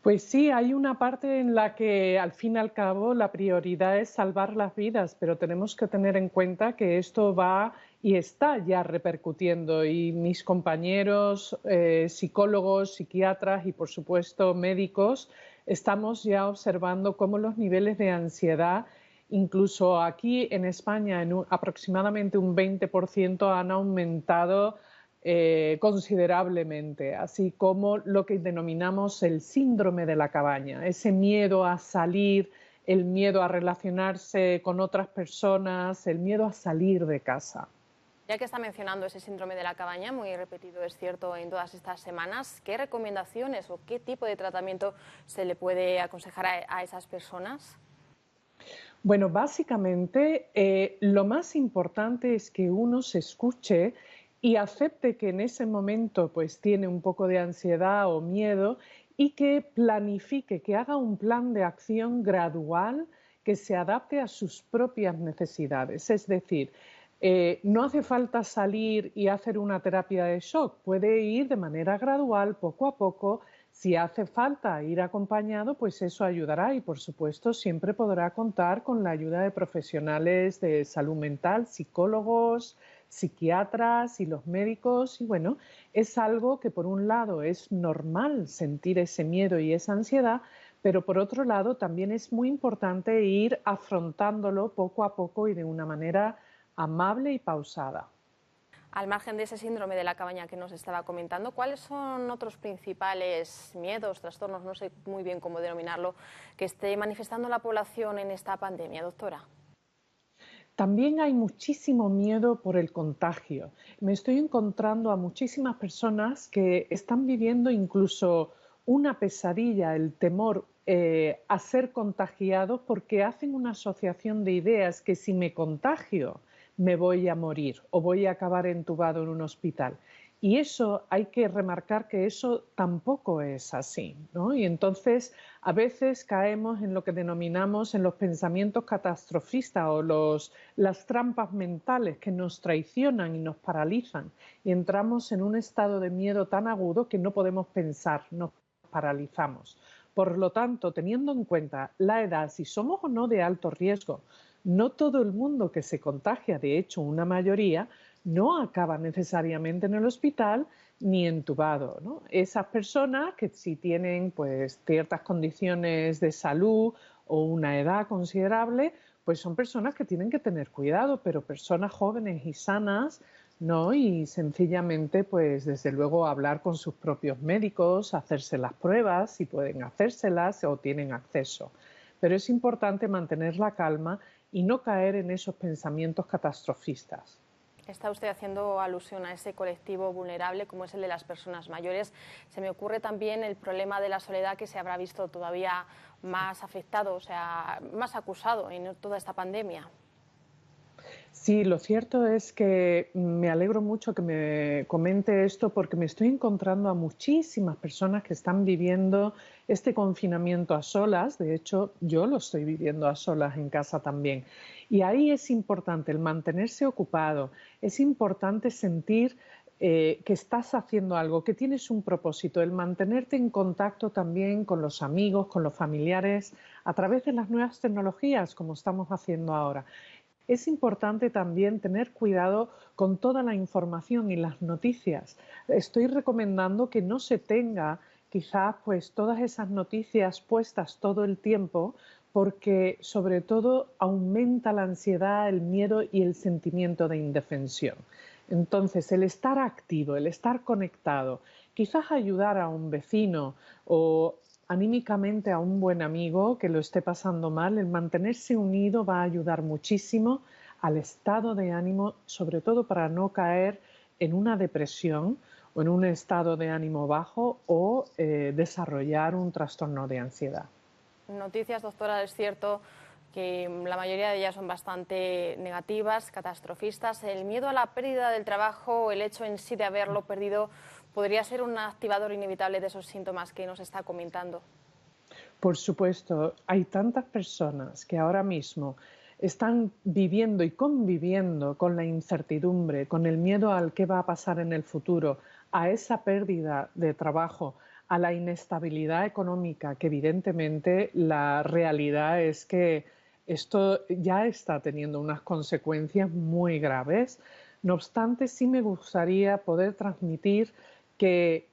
Pues sí, hay una parte en la que al fin y al cabo la prioridad es salvar las vidas, pero tenemos que tener en cuenta que esto va y está ya repercutiendo y mis compañeros psicólogos, psiquiatras y por supuesto médicos estamos ya observando cómo los niveles de ansiedad, incluso aquí en España en aproximadamente un 20% han aumentado considerablemente, así como lo que denominamos el síndrome de la cabaña, ese miedo a salir, el miedo a relacionarse con otras personas, el miedo a salir de casa. Ya que está mencionando ese síndrome de la cabaña, muy repetido es cierto en todas estas semanas, ¿qué recomendaciones o qué tipo de tratamiento se le puede aconsejar a esas personas? Bueno, básicamente lo más importante es que uno se escuche y acepte que en ese momento pues tiene un poco de ansiedad o miedo y que planifique, que haga un plan de acción gradual que se adapte a sus propias necesidades. Es decir, no hace falta salir y hacer una terapia de shock, puede ir de manera gradual, poco a poco. Si hace falta ir acompañado, pues eso ayudará y, por supuesto, siempre podrá contar con la ayuda de profesionales de salud mental, psicólogos, psiquiatras y los médicos. Y bueno, es algo que por un lado es normal sentir ese miedo y esa ansiedad, pero por otro lado también es muy importante ir afrontándolo poco a poco y de una manera amable y pausada. Al margen de ese síndrome de la cabaña que nos estaba comentando, ¿cuáles son otros principales miedos, trastornos, no sé muy bien cómo denominarlo, que esté manifestando la población en esta pandemia, doctora? También hay muchísimo miedo por el contagio. Me estoy encontrando a muchísimas personas que están viviendo incluso una pesadilla, el temor a ser contagiados porque hacen una asociación de ideas que si me contagio me voy a morir o voy a acabar entubado en un hospital. Y eso hay que remarcar que eso tampoco es así, ¿no? Y entonces a veces caemos en lo que denominamos en los pensamientos catastrofistas o las trampas mentales que nos traicionan y nos paralizan y entramos en un estado de miedo tan agudo que no podemos pensar, nos paralizamos. Por lo tanto, teniendo en cuenta la edad, si somos o no de alto riesgo, no todo el mundo que se contagia, de hecho una mayoría, no acaba necesariamente en el hospital ni entubado, ¿no? Esas personas que si tienen pues ciertas condiciones de salud o una edad considerable, pues son personas que tienen que tener cuidado, pero personas jóvenes y sanas, ¿no? Y sencillamente, pues desde luego hablar con sus propios médicos, hacerse las pruebas, si pueden hacérselas o tienen acceso. Pero es importante mantener la calma y no caer en esos pensamientos catastrofistas. Está usted haciendo alusión a ese colectivo vulnerable como es el de las personas mayores. Se me ocurre también el problema de la soledad que se habrá visto todavía más afectado, o sea, más acusado en toda esta pandemia. Sí, lo cierto es que me alegro mucho que me comente esto porque me estoy encontrando a muchísimas personas que están viviendo este confinamiento a solas. De hecho, yo lo estoy viviendo a solas en casa también. Y ahí es importante el mantenerse ocupado, es importante sentir que estás haciendo algo, que tienes un propósito, el mantenerte en contacto también con los amigos, con los familiares, a través de las nuevas tecnologías, como estamos haciendo ahora. Es importante también tener cuidado con toda la información y las noticias. Estoy recomendando que no se tenga quizás pues todas esas noticias puestas todo el tiempo porque sobre todo aumenta la ansiedad, el miedo y el sentimiento de indefensión. Entonces, el estar activo, el estar conectado, quizás ayudar a un vecino o anímicamente a un buen amigo que lo esté pasando mal, el mantenerse unido va a ayudar muchísimo al estado de ánimo, sobre todo para no caer en una depresión o en un estado de ánimo bajo o desarrollar un trastorno de ansiedad. Noticias, doctora, es cierto que la mayoría de ellas son bastante negativas, catastrofistas. El miedo a la pérdida del trabajo, el hecho en sí de haberlo perdido, podría ser un activador inevitable de esos síntomas que nos está comentando. Por supuesto, hay tantas personas que ahora mismo están viviendo y conviviendo con la incertidumbre, con el miedo al qué va a pasar en el futuro, a esa pérdida de trabajo, a la inestabilidad económica, que evidentemente la realidad es que esto ya está teniendo unas consecuencias muy graves. No obstante, sí me gustaría poder transmitir que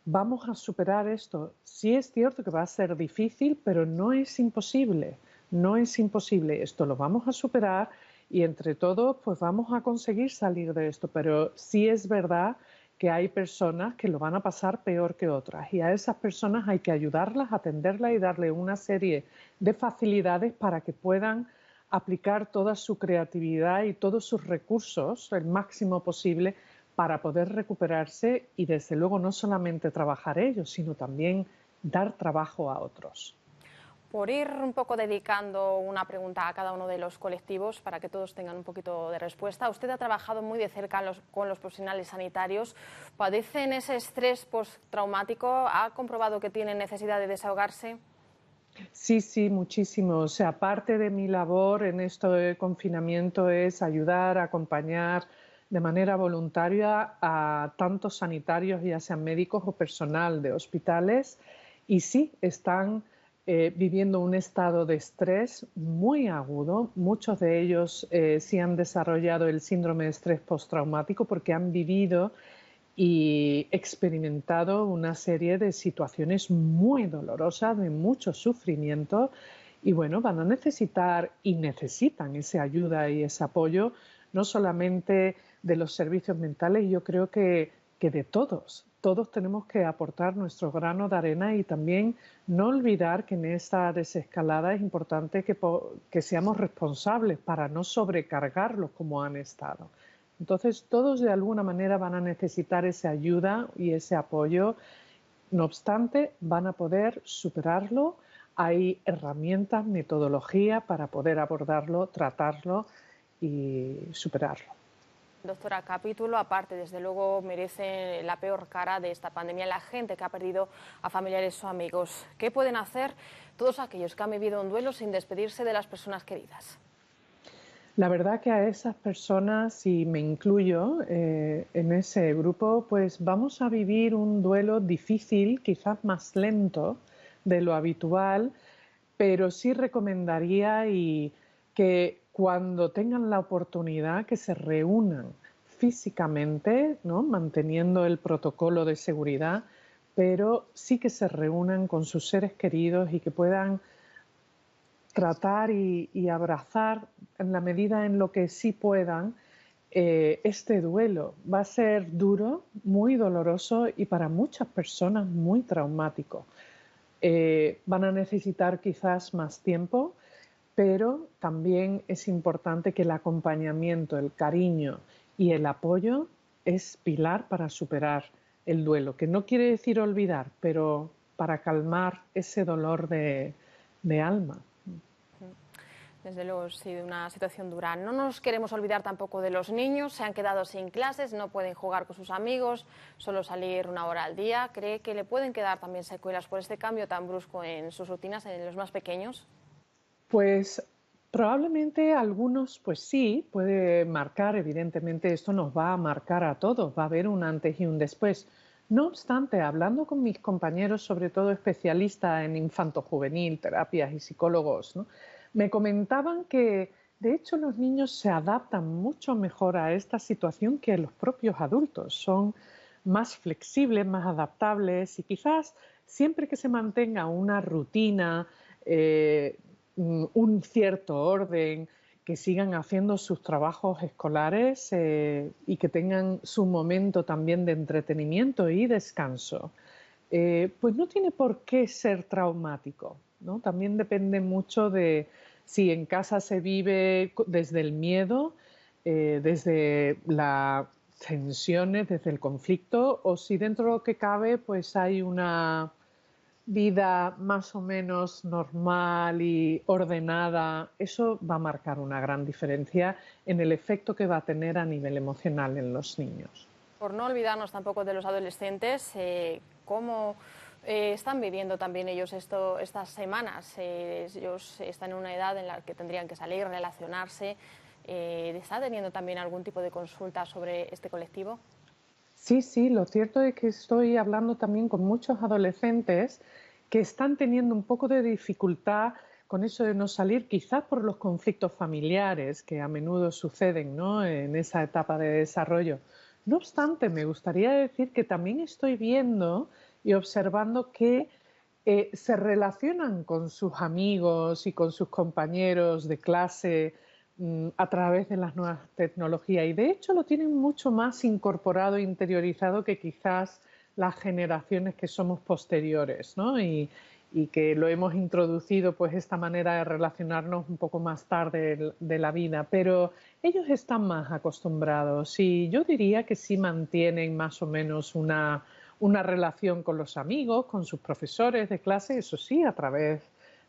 vamos a superar esto. Sí es cierto que va a ser difícil, pero no es imposible. No es imposible. Esto lo vamos a superar y entre todos pues vamos a conseguir salir de esto. Pero sí es verdad que hay personas que lo van a pasar peor que otras y a esas personas hay que ayudarlas, atenderlas y darle una serie de facilidades para que puedan aplicar toda su creatividad y todos sus recursos, el máximo posible, para poder recuperarse y desde luego no solamente trabajar ellos, sino también dar trabajo a otros. Por ir un poco dedicando una pregunta a cada uno de los colectivos para que todos tengan un poquito de respuesta. Usted ha trabajado muy de cerca con los profesionales sanitarios. ¿Padecen ese estrés postraumático? ¿Ha comprobado que tienen necesidad de desahogarse? Sí, sí, muchísimo. O sea, parte de mi labor en esto de confinamiento es ayudar, acompañar de manera voluntaria a tantos sanitarios, ya sean médicos o personal de hospitales, y sí, están viviendo un estado de estrés muy agudo. Muchos de ellos sí han desarrollado el síndrome de estrés postraumático porque han vivido y experimentado una serie de situaciones muy dolorosas, de mucho sufrimiento, y bueno, van a necesitar y necesitan esa ayuda y ese apoyo, no solamente de los servicios mentales, yo creo que de todos. Todos tenemos que aportar nuestro grano de arena y también no olvidar que en esta desescalada es importante que seamos responsables para no sobrecargarlos como han estado. Entonces, todos de alguna manera van a necesitar esa ayuda y ese apoyo. No obstante, van a poder superarlo. Hay herramientas, metodología para poder abordarlo, tratarlo y superarlo. Doctora, capítulo aparte, desde luego merece la peor cara de esta pandemia la gente que ha perdido a familiares o amigos. ¿Qué pueden hacer todos aquellos que han vivido un duelo sin despedirse de las personas queridas? La verdad que a esas personas, y me incluyo en ese grupo, pues vamos a vivir un duelo difícil, quizás más lento de lo habitual, pero sí recomendaría que cuando tengan la oportunidad que se reúnan físicamente, ¿no? Manteniendo el protocolo de seguridad, pero sí que se reúnan con sus seres queridos y que puedan tratar y abrazar en la medida en lo que sí puedan este duelo. Va a ser duro, muy doloroso y para muchas personas muy traumático. Van a necesitar quizás más tiempo, pero también es importante que el acompañamiento, el cariño y el apoyo es pilar para superar el duelo, que no quiere decir olvidar, pero para calmar ese dolor de alma. Desde luego, sí, una situación dura. No nos queremos olvidar tampoco de los niños. Se han quedado sin clases, no pueden jugar con sus amigos, solo salir una hora al día. ¿Cree que le pueden quedar también secuelas por este cambio tan brusco en sus rutinas, en los más pequeños? Pues probablemente algunos, pues sí, puede marcar, evidentemente esto nos va a marcar a todos, va a haber un antes y un después. No obstante, hablando con mis compañeros, sobre todo especialistas en infanto-juvenil, terapias y psicólogos, ¿no? Me comentaban que de hecho los niños se adaptan mucho mejor a esta situación que los propios adultos. Son más flexibles, más adaptables y quizás siempre que se mantenga una rutina, un cierto orden, que sigan haciendo sus trabajos escolares y que tengan su momento también de entretenimiento y descanso, pues no tiene por qué ser traumático, ¿no? También depende mucho de si en casa se vive desde el miedo, desde las tensiones, desde el conflicto, o si dentro de lo que cabe pues hay una vida más o menos normal y ordenada. Eso va a marcar una gran diferencia en el efecto que va a tener a nivel emocional en los niños. Por no olvidarnos tampoco de los adolescentes, ¿cómo están viviendo también ellos estas semanas? Ellos están en una edad en la que tendrían que salir, relacionarse. ¿Está teniendo también algún tipo de consulta sobre este colectivo? Sí, sí, lo cierto es que estoy hablando también con muchos adolescentes que están teniendo un poco de dificultad con eso de no salir, quizás por los conflictos familiares que a menudo suceden, ¿no?, en esa etapa de desarrollo. No obstante, me gustaría decir que también estoy viendo y observando que se relacionan con sus amigos y con sus compañeros de clase a través de las nuevas tecnologías y de hecho lo tienen mucho más incorporado e interiorizado que quizás las generaciones que somos posteriores, ¿no? Y que lo hemos introducido pues esta manera de relacionarnos un poco más tarde de la vida, pero ellos están más acostumbrados y yo diría que sí mantienen más o menos una relación con los amigos, con sus profesores de clase, eso sí, a través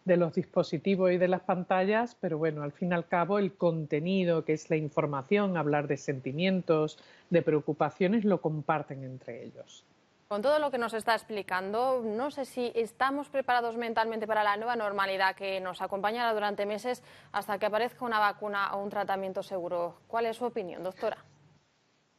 de los dispositivos y de las pantallas, pero bueno, al fin y al cabo el contenido, que es la información, hablar de sentimientos, de preocupaciones, lo comparten entre ellos. Con todo lo que nos está explicando, no sé si estamos preparados mentalmente para la nueva normalidad que nos acompañará durante meses hasta que aparezca una vacuna o un tratamiento seguro. ¿Cuál es su opinión, doctora?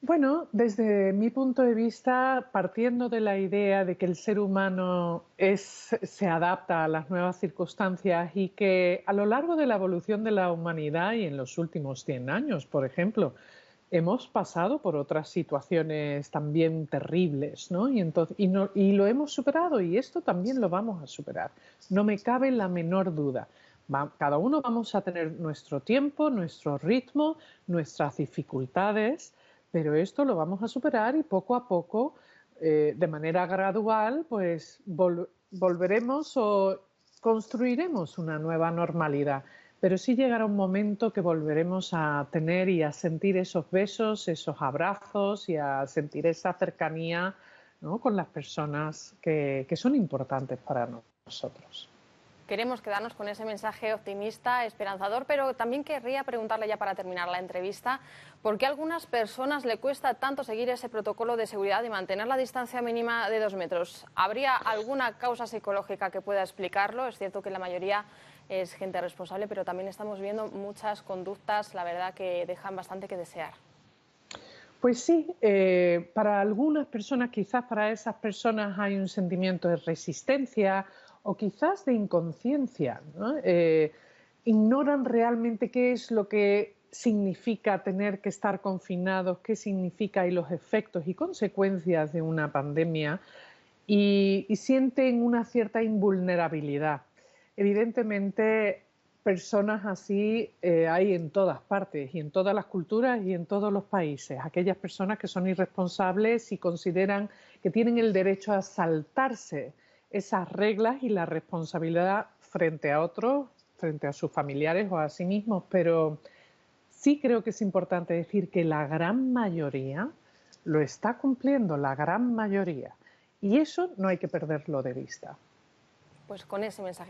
Bueno, desde mi punto de vista, partiendo de la idea de que el ser humano se adapta a las nuevas circunstancias y que a lo largo de la evolución de la humanidad y en los últimos 100 años, por ejemplo, hemos pasado por otras situaciones también terribles, ¿no? Y lo hemos superado y esto también lo vamos a superar. No me cabe la menor duda. Cada uno vamos a tener nuestro tiempo, nuestro ritmo, nuestras dificultades, pero esto lo vamos a superar y poco a poco, de manera gradual, pues volveremos o construiremos una nueva normalidad. Pero sí llegará un momento que volveremos a tener y a sentir esos besos, esos abrazos y a sentir esa cercanía, ¿no?, con las personas que son importantes para nosotros. Queremos quedarnos con ese mensaje optimista, esperanzador, pero también querría preguntarle ya para terminar la entrevista, ¿por qué a algunas personas le cuesta tanto seguir ese protocolo de seguridad y mantener la distancia mínima de 2 metros? ¿Habría alguna causa psicológica que pueda explicarlo? Es cierto que la mayoría es gente responsable, pero también estamos viendo muchas conductas, la verdad, que dejan bastante que desear. Pues sí, para algunas personas, quizás para esas personas hay un sentimiento de resistencia o quizás de inconsciencia, ¿no? Ignoran realmente qué es lo que significa tener que estar confinados, qué significa y los efectos y consecuencias de una pandemia y sienten una cierta invulnerabilidad. Evidentemente, personas así hay en todas partes y en todas las culturas y en todos los países. Aquellas personas que son irresponsables y consideran que tienen el derecho a saltarse esas reglas y la responsabilidad frente a otros, frente a sus familiares o a sí mismos. Pero sí creo que es importante decir que la gran mayoría lo está cumpliendo, la gran mayoría. Y eso no hay que perderlo de vista. Pues con ese mensaje